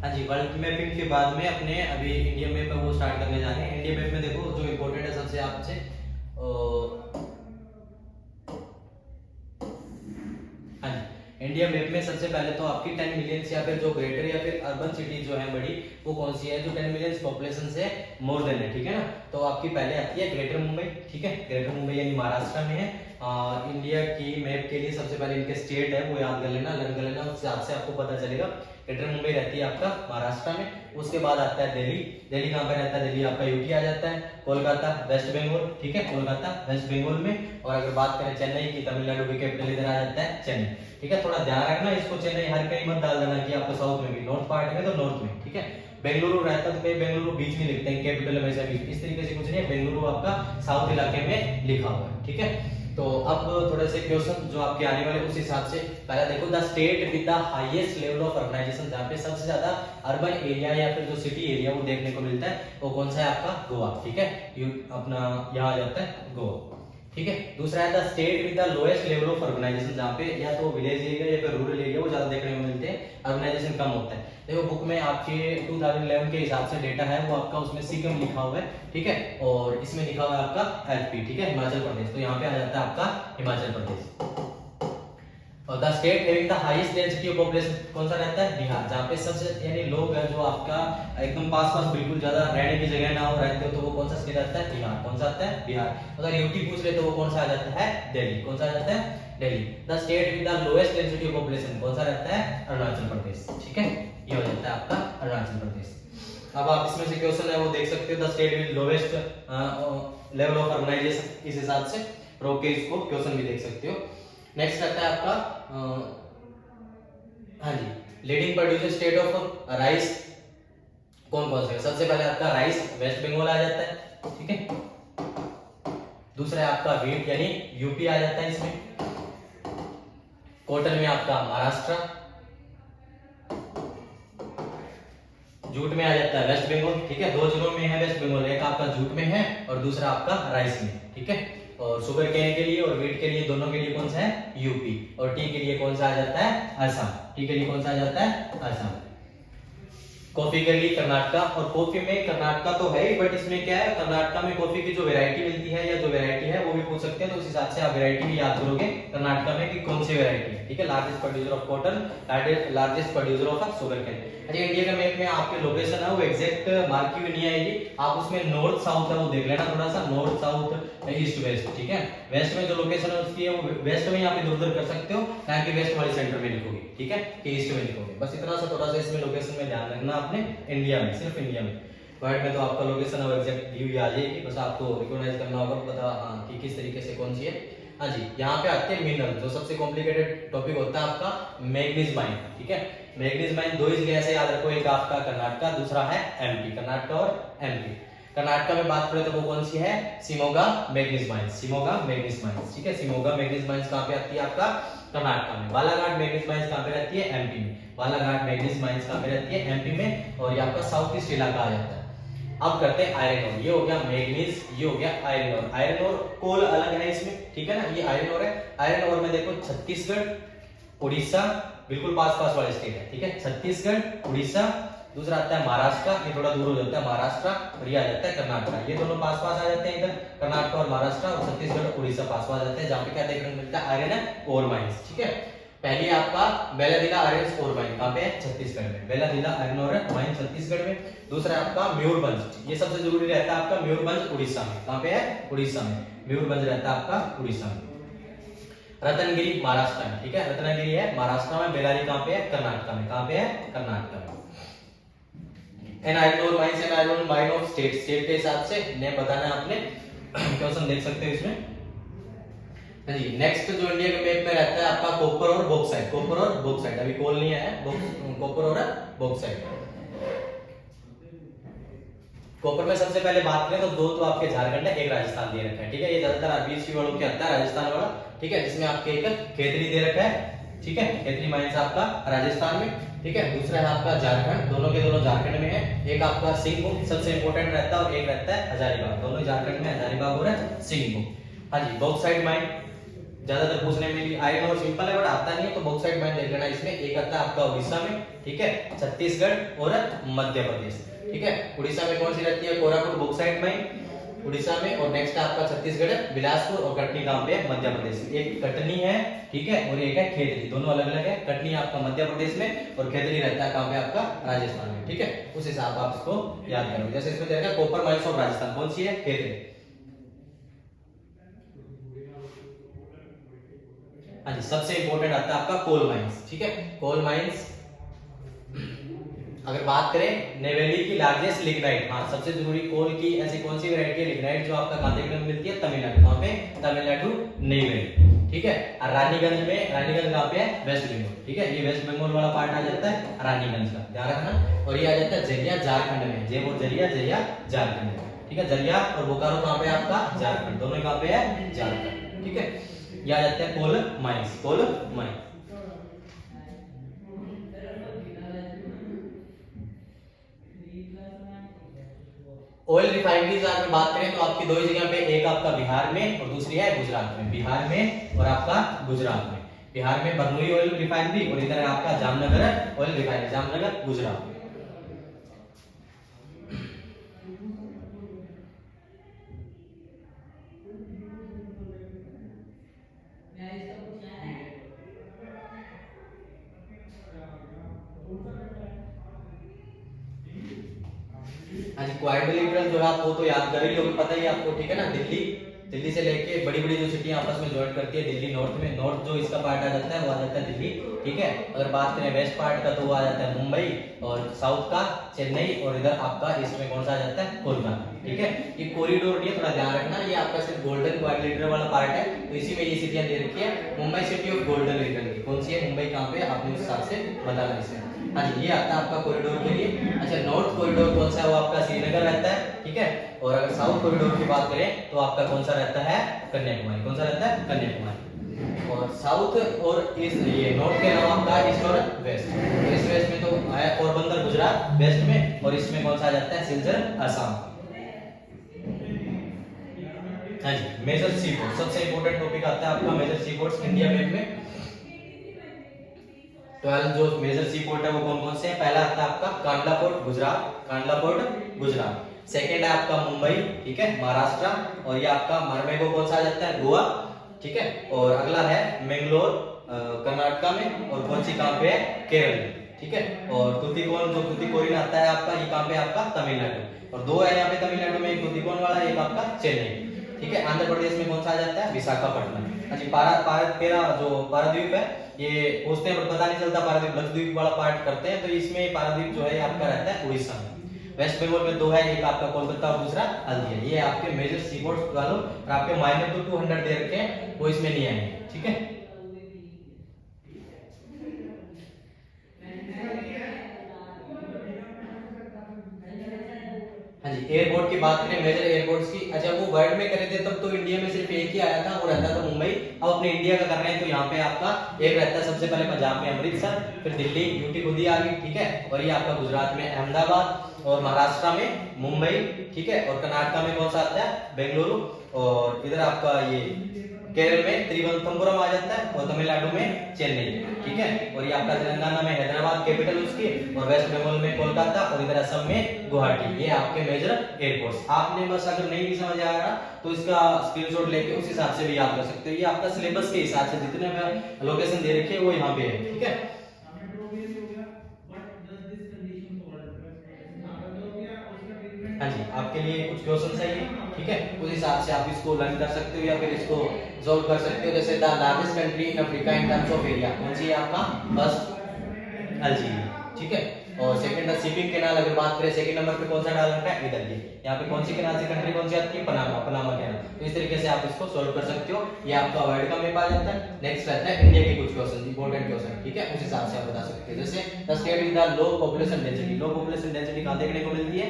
हाँ जी, world mapping के बाद में अपने अभी इंडिया मैप है वो स्टार्ट करने जा रहे हैं। इंडिया मैप में देखो जो इम्पोर्टेंट है सबसे आपसे हाँ जी, इंडिया मैप में सबसे पहले तो आपकी 10 मिलियन या फिर जो ग्रेटर या फिर अर्बन सिटी जो है बड़ी, वो कौन सी है जो 10 मिलियन पॉपुलेशन से मोर देन है, ठीक है ना। तो आपकी पहले आती है ग्रेटर मुंबई, ठीक है। ग्रेटर मुंबई यानी महाराष्ट्र में है। इंडिया की मैप के लिए सबसे पहले इनके स्टेट है वो याद कर लेना, लर्न कर लेना, उस हिसाब से आपको पता चलेगा। ग्रेटर मुंबई रहती है आपका महाराष्ट्र में। उसके बाद आता है दिल्ली। दिल्ली कहाँ पे रहता है? दिल्ली आपका यूटी आ जाता है। कोलकाता वेस्ट बंगाल, ठीक है, कोलकाता वेस्ट बंगाल में। और अगर बात करें चेन्नई की, तमिलनाडु की कैपिटल इधर आ जाता है चेन्नई, ठीक है। थोड़ा ध्यान रखना इसको, चेन्नई हर कहीं मत डाल देना कि आपको साउथ में भी, नॉर्थ पार्ट में तो नॉर्थ में, ठीक है। बेंगलुरु रहता तो कहीं बेंगलुरु बीच में लिखते हैं, कैपिटल हमेशा बीच, इस तरीके से कुछ नहीं है। बेंगलुरु आपका साउथ इलाके में लिखा हुआ है, ठीक है। तो अब थोड़े से क्वेश्चन जो आपके आने वाले उस हिसाब से पहला देखो, the state with the highest level of urbanisation, जहाँ पे सबसे ज्यादा अर्बन एरिया या फिर जो सिटी एरिया वो देखने को मिलता है, वो कौन सा है? आपका गोवा, ठीक है। अपना यहाँ आ जाता है गोवा, ठीक है। दूसरा है the state with the lowest level of urbanisation, जहाँ पे या तो विलेज एरिया या फिर रूरल एरिया वो ज्यादा देखने को मिलते हैं, अर्बनाइजेशन कम होता है। देखो बुक में आपके 2011 के हिसाब से डेटा है वो आपका, उसमें सिक्किम लिखा हुआ है, ठीक है। और इसमें लिखा हुआ है आपका एलपी, ठीक है, हिमाचल प्रदेश। तो यहाँ पे आ जाता है आपका हिमाचल प्रदेश। और the state having the highest density of population कौन सा रहता है? बिहार, जहाँ पे सबसे यानी लोग हैं जो आपका एकदम पास पास बिल्कुल ज्यादा रहने की जगह ना हो रहते हो, तो वो कौन सा स्टेट आता है? बिहार। कौन सा आता है? बिहार। अगर यूटी पूछ ले तो वो कौन सा आ जाता है? दिल्ली। कौन सा आ जाता है? Delhi. The state with the lowest density of population कौन सा रहता है? अरुणाचल प्रदेश, ठीक है। ये हो जाता है आपका अरुणाचल प्रदेश। अब आप इसमें से क्वेश्चन है वो देख सकते हो, the state with lowest level of urbanisation, इस हिसाब से रोक के इसको क्वेश्चन भी देख सकते हो। नेक्स्ट आता है आपका हाँ जी, leading producer state of rice कौन कौन से है? सबसे पहले आपका राइस वेस्ट बंगाल आ जाता है, ठीक है। दूसरा है आपका व्हीट यानी यूपी आ जाता है इसमें। कॉटन में आपका महाराष्ट्र। जूट में आ जाता है वेस्ट बंगाल, ठीक है। दो जिलों में है वेस्ट बंगाल, एक आपका जूट में है और दूसरा आपका राइस में, ठीक है। और शुगर केन के लिए और व्हीट के लिए, दोनों के लिए कौन सा है? यूपी। और टी के लिए कौन सा आ जाता है? असम। टी के लिए कौन सा आ जाता है? असम। कॉफी के लिए कर्नाटक। और कॉफी में कर्नाटक तो है ही, बट इसमें क्या है, कर्नाटक में कॉफी की जो वैरायटी मिलती है या जो वैरायटी है वो भी पूछ सकते हैं, तो उस हिसाब से आप वैरायटी भी याद करोगे कर्नाटक में कि कौन सी वैरायटी है, ठीक है। Largest producer of cotton, largest producer of sugarcane. अच्छा, इंडिया का मैप में आपके लोकेशन है वो एग्जैक्ट मार्क की नहीं आएगी, आप उसमें नॉर्थ साउथ है वो देख लेना थोड़ा सा, नॉर्थ साउथ ईस्ट वेस्ट, ठीक है। वेस्ट में जो लोकेशन है उसकी है वो वेस्ट में ही आप इधर उधर कर सकते हो, ना कि वेस्ट वाले सेंटर में लिखोगे, ठीक है, कि ईस्ट में लिखोगे। बस इतना सा थोड़ा सा इसमें लोकेशन में ध्यान रखना आपने, इंडिया में, सिर्फ इंडिया में। वर्ल्ड में तो आपका लोकेशन अब एग्जैक्ट दी हुई आ जाएगी, बस आपको रिकॉग्नाइज करना होगा, पता हाँ कि किस तरीके से कौन सी है। हाँ जी, यहाँ पे आते हैं मिनरल, जो सबसे कॉम्प्लिकेटेड टॉपिक होता है आपका मैग्नीज माइन, ठीक है। मैग्नीज माइन दो ही जगह से याद रखो, एक आपका कर्नाटक, दूसरा है एमपी, कर्नाटक और एमपी। कर्नाटक में बात करें तो वो कौन सी है? Shimoga manganese mines, Shimoga manganese mines, ठीक है। शिमोगा मैग्नीज माइंस कहाँ पे आती है? आपका कर्नाटक में। बालाघाट मैग्नीज माइंस कहाँ पे रहती है? एमपी में। बालाघाट मैग्नीज माइंस कहाँ पे रहती है? एमपी में। और ये आपका साउथ ईस्ट इलाका आ जाता है। अब करते हैं आयरन ओर, ये हो गया मैग्नीज, ये हो गया आयरन ओर। आयरन ओर कोल अलग है इसमें, ठीक है ना, ये आयरन ओर है। आयरन ओर में देखो छत्तीसगढ़, उड़ीसा, बिल्कुल पास पास वाले स्टेट है, ठीक है। छत्तीसगढ़, उड़ीसा, दूसरा आता है महाराष्ट्र, ये थोड़ा दूर हो जाता है महाराष्ट्र, और ये आ जाता है कर्नाटक। ये दोनों पास पास आ जाते हैं इधर, कर्नाटक और महाराष्ट्र, और छत्तीसगढ़ उड़ीसा पास पास आ जाते हैं, जहाँ पे क्या देखने को मिलता है? आयरन ओर माइंस, ठीक है। पहली आपका बेलादिला आयरन ओर माइन कहाँ पे है? छत्तीसगढ़ में। बेलादिला आयरन ओर माइन छत्तीसगढ़ में। दूसरा आपका मयूरभंज, ये सबसे जरूरी रहता है आपका, मयूरभंज उड़ीसा में। कहाँ पे है? उड़ीसा में। मयूरभंज रहता है आपका उड़ीसा में। रत्नगिरी महाराष्ट्र में, ठीक है, रत्नगिरी है महाराष्ट्र में। बेलारी कहाँ पे है? कर्नाटक में। कहाँ पे है? कर्नाटक में। An iron ore mines and iron mine of state, state के हिसाब से नेम बताना है आपने, क्वेश्चन देख सकते हो इसमें। जी, नेक्स्ट जो इंडिया के मैप में रहता है आपका कॉपर और बॉक्साइट, कॉपर और बॉक्साइट, अभी कोल नहीं आया, कॉपर और बॉक्साइट। कॉपर में सबसे पहले बात करें तो दो तो आपके झारखंड है, एक राजस्थान दे रखा है, ठीक है। ये ज्यादातर आरबीएससी वालों के आता है राजस्थान वाला, ठीक है, जिसमें आपके एक खेतरी दे रखा है, ठीक है, खेतरी माइंस आपका राजस्थान में, ठीक है। दूसरा है आपका झारखंड, दोनों के दोनों झारखंड में है। एक आपका सिंहभूम सबसे इंपॉर्टेंट रहता है, और एक रहता है हजारीबाग, दोनों झारखंड में, हजारीबाग और सिंहभूम। हाँ जी, बॉक्साइट माइन ज्यादातर पूछने में भी आयरन और सिंपल है बट आता नहीं है, तो बॉक्साइट माइन देख लेना। इसमें एक आता है आपका उड़ीसा में, ठीक है, छत्तीसगढ़ और मध्य प्रदेश, ठीक है। उड़ीसा में कौन सी रहती है, कोरापुट बॉक्साइट माइन उड़ीसा में, और नेक्स्ट है आपका छत्तीसगढ़ बिलासपुर, और कटनी कहां पे है, मध्य प्रदेश में। एक कटनी है, ठीक है, और एक है खेतली, दोनों अलग अलग है। कटनी आपका मध्य प्रदेश में और खेतली रहता है कहां पे आपका, राजस्थान में, ठीक है। उस हिसाब आप इसको याद करोगे। जैसे इसमें देखा कॉपर माइंस ऑफ राजस्थान कौन सी है, खेतली। हाँ जी, सबसे इंपॉर्टेंट आता है आपका कोल माइंस, ठीक है। कोल माइंस अगर बात करें नेवेली की लार्जेस्ट लिग्नाइट, हाँ सबसे जरूरी, कोल की ऐसी कौन सी वैरायटी है लिग्नाइट जो आपका कहां देखने को मिलती है, तमिलनाडु। कहां पे, तमिलनाडु नेवेली, ठीक है। और रानीगंज में, रानीगंज कहां पे है, वेस्ट बंगाल, ठीक है। ये वेस्ट बंगाल वाला पार्ट आ जाता है रानीगंज का, ध्यान रखना। और ये आ जाता है जरिया झारखंड में, जे वो जरिया, जरिया झारखंड में, ठीक है। जरिया और बोकारो कहां पे आपका, झारखंड, दोनों कहां पे है, झारखंड, ठीक है। ये आ जाता है coal mines, coal mines. Oil refineries अगर बात करें तो आपकी दो ही जगह पे, एक आपका बिहार में और दूसरी है गुजरात में। बिहार में और आपका गुजरात में। बिहार में बरनौली ऑयल रिफाइनरी और इधर है आपका जामनगर ऑयल रिफाइनरी, जामनगर गुजरात में। हाँ जी, क्वाइट बिलिटरल जो है आप वो तो याद कर ही लोगे, पता ही आपको, ठीक है ना। दिल्ली, दिल्ली से लेके बड़ी बड़ी जो सिटियां आपस में ज्वाइन करती है, दिल्ली नॉर्थ में, नॉर्थ जो इसका पार्ट आ जाता है वो आ जाता है दिल्ली, ठीक है। अगर बात करें वेस्ट पार्ट का तो वो आ जाता है मुंबई, और साउथ का चेन्नई, और इधर आपका ईस्ट में कौन सा आ जाता है, कोलकाता, ठीक है। ये कॉरिडोर नहीं है, थोड़ा ध्यान रखना, ये आपका सिर्फ गोल्डन क्वाइट बिलिटरल वाला पार्ट है, तो इसी में ये सिटियां दे रखी है। Mumbai city of golden return की कौन सी है, मुंबई कहां पे, आपने उस हिसाब से बताना इसे। हाँ जी, ये आता है आपका कॉरिडोर के लिए। अच्छा, नॉर्थ कॉरिडोर कौन सा है, वो आपका श्रीनगर रहता है, ठीक है। और अगर साउथ कॉरिडोर की बात करें तो आपका कौन सा रहता है, कन्याकुमारी, कौन सा रहता है, कन्याकुमारी। और साउथ और ईस्ट, ये नॉर्थ के अलावा आपका ईस्ट और वेस्ट, तो इस वेस्ट में तो है पोरबंदर गुजरात वेस्ट में, और इसमें कौन सा आ जाता है, सिलचर असम। हाँ जी, मेजर सी पोर्ट, सबसे इंपॉर्टेंट टॉपिक आता है आपका मेजर सी पोर्ट्स इंडिया मैप में। 12 जो मेजर सी पोर्ट है वो कौन कौन से हैं, पहला आता है आपका Kandla port Gujarat, Kandla port Gujarat. Second है आपका मुंबई, ठीक है, महाराष्ट्र, और ये आपका मरमेगो कौन सा आ जाता है, गोवा, ठीक है। और अगला है मैंगलोर कर्नाटका में, और कौन सी कहां पे है, केरल में, ठीक है। और तुतिकोन जो तुतिकोरिन आता है आपका, ये कहां पे आपका, तमिलनाडु। और दो है यहाँ पे तमिलनाडु में, एक तुतिकोन वाला, एक आपका चेन्नई, ठीक है। आंध्र प्रदेश में कौन सा आ जाता है, विशाखापट्टनम। अच्छा, पेरा जो पारादीप है, ये पूछते हैं पर पता नहीं चलता, पारादीप लक्षद्वीप वाला पार्ट करते हैं, तो इसमें पारादीप जो है आपका रहता है उड़ीसा में। वेस्ट बंगाल में दो है, एक आपका कोलकाता और दूसरा हल्दिया। ये आपके मेजर सीपोर्ट्स वालों, और आपके माइनर तो 200 दे रखे हैं, वो इसमें नहीं आएंगे, ठीक है। हाँ जी, एयरपोर्ट की बात करें, मेजर एयरपोर्ट्स की। अच्छा, वो वर्ल्ड में करे थे तब तो इंडिया में सिर्फ एक ही आया था, वो रहता था मुंबई। अब अपने इंडिया का कर रहे हैं तो यहाँ पे आपका एक रहता है सबसे पहले पंजाब में अमृतसर, फिर दिल्ली यूटी खुद ही आ गई, ठीक है। और ये आपका गुजरात में अहमदाबाद, और महाराष्ट्र में मुंबई, ठीक है। और कर्नाटका में कौन सा आता है, बेंगलुरु, और इधर आपका ये केरल में त्रिवंतपुरम आ जाता है, और तमिलनाडु में चेन्नई, ठीक है। और ये आपका तेलंगाना में हैदराबाद कैपिटल उसकी, और वेस्ट बंगाल में कोलकाता, और इधर असम में गुवाहाटी। ये आपके मेजर एयरपोर्ट्स। आपने बस अगर नहीं भी समझ आ रहा तो इसका स्क्रीनशॉट लेके उस हिसाब से भी याद कर सकते हो। ये आपका सिलेबस के हिसाब से जितने लोकेशन दे रखे हैं वो यहाँ पे है, ठीक है। हाँ जी, आपके लिए कुछ क्वेश्चन है ये, ठीक है। उस हिसाब से आप इसको लर्न कर सकते हो या फिर इसको सॉल्व कर सकते हो। जैसे the largest country in Africa in terms of area कौन सी है आपका, फर्स्ट अल्जीरिया, ठीक है। और सेकंड शिपिंग कैनाल अगर बात करें, सेकंड नंबर पे कौन सा डाल रखा है, इधर ये यहाँ पे कौन सी कैनाल से कंट्री कौन सी आती है, पनामा, पनामा कैनाल। तो इस तरीके से आप इसको सॉल्व कर सकते हो। ये आपका वर्ल्ड का मैप आ जाता है। नेक्स्ट रहता है इंडिया के कुछ क्वेश्चन, इंपॉर्टेंट क्वेश्चन, ठीक है। उस हिसाब से आप बता सकते हो। जैसे the state with the low population density, low population density कहां देखने को मिलती है,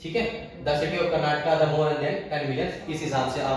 ठीक है। The city of Karnataka the more than 10 million, इस हिसाब से आप